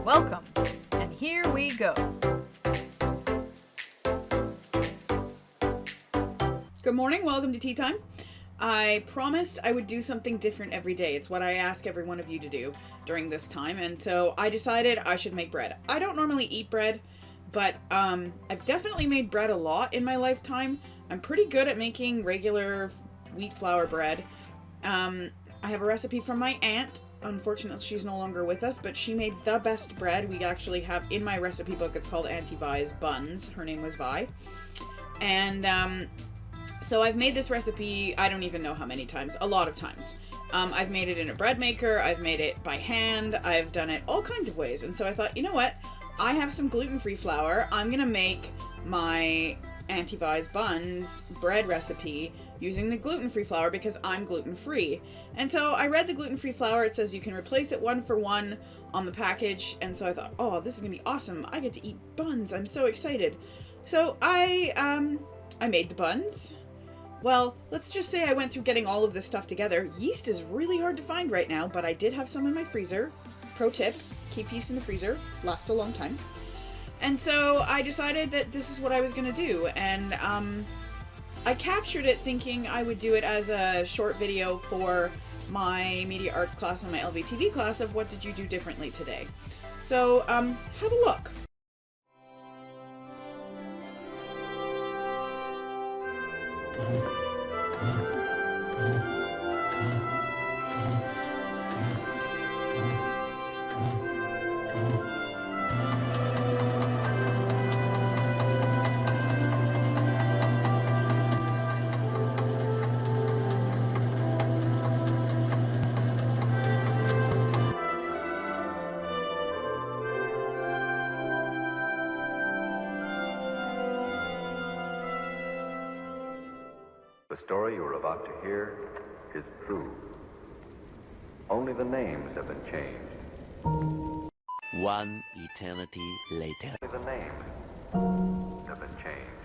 Welcome, and here we go. Good morning, welcome to tea time. I promised I would do something different every day. It's what I ask every one of you to do during this time, and so I decided I should make bread. I don't normally eat bread, but I've definitely made bread a lot in my lifetime. I'm pretty good at making regular wheat flour bread. I have a recipe from my aunt. Unfortunately, she's no longer with us, but she made the best bread we actually have in my recipe book. It's called Auntie Vi's Buns. Her name was Vi. And so I've made this recipe, I don't even know how many times, a lot of times. I've made it in a bread maker, I've made it by hand, I've done it all kinds of ways. And so I thought, you know what? I have some gluten-free flour. I'm gonna make my Auntie Vi's Buns bread recipe using the gluten-free flour because I'm gluten-free. And so I read the gluten-free flour. It says you can replace it 1-for-1 on the package. And so I thought, oh, this is gonna be awesome. I get to eat buns. I'm so excited. So I made the buns. Well, let's just say I went through getting all of this stuff together. Yeast is really hard to find right now, but I did have some in my freezer. Pro tip, keep yeast in the freezer. Lasts a long time. And so I decided that this is what I was gonna do. And I captured it thinking I would do it as a short video for my media arts class and my LVTV class of what did you do differently today. So have a look. The story you are about to hear is true. Only the names have been changed. One eternity later. Only the names have been changed.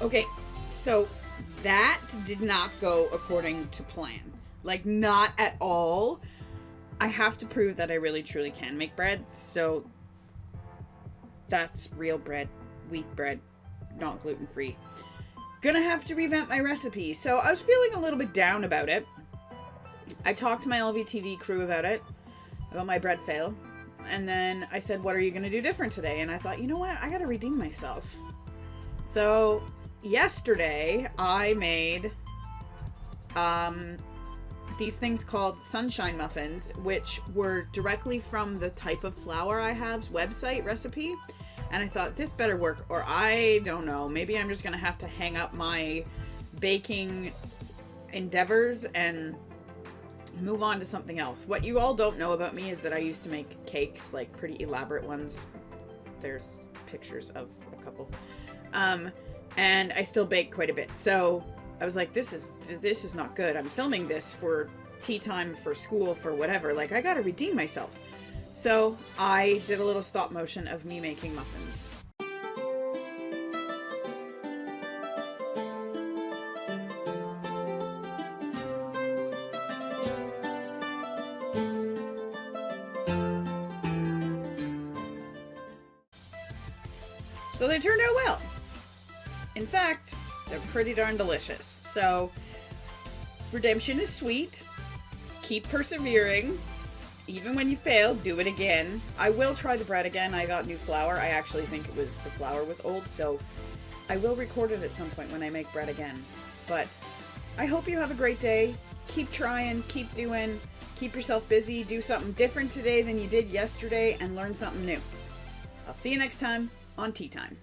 Okay, so that did not go according to plan. Like, not at all. I have to prove that I really truly can make bread, so that's real bread, wheat bread, not gluten-free. Gonna have to revamp my recipe. So I was feeling a little bit down about it. I talked to my LVTV crew about it, about my bread fail, and then I said, what are you gonna do different today? And I thought, you know what, I gotta redeem myself. So yesterday I made these things called sunshine muffins, which were directly from the Type of Flour I have's website recipe. And I thought, this better work, or I don't know, maybe I'm just gonna have to hang up my baking endeavors and move on to something else. What you all don't know about me is that I used to make cakes, like pretty elaborate ones. There's pictures of a couple. And I still bake quite a bit. So I was like, this is not good. I'm filming this for tea time, for school, for whatever. Like, I gotta redeem myself. So I did a little stop motion of me making muffins. So they turned out well. In fact, they're pretty darn delicious. So, redemption is sweet. Keep persevering. Even when you fail, do it again. I will try the bread again. I got new flour. I actually think the flour was old, so I will record it at some point when I make bread again. But I hope you have a great day. Keep trying, keep doing, keep yourself busy, do something different today than you did yesterday, and learn something new. I'll see you next time on Tea Time.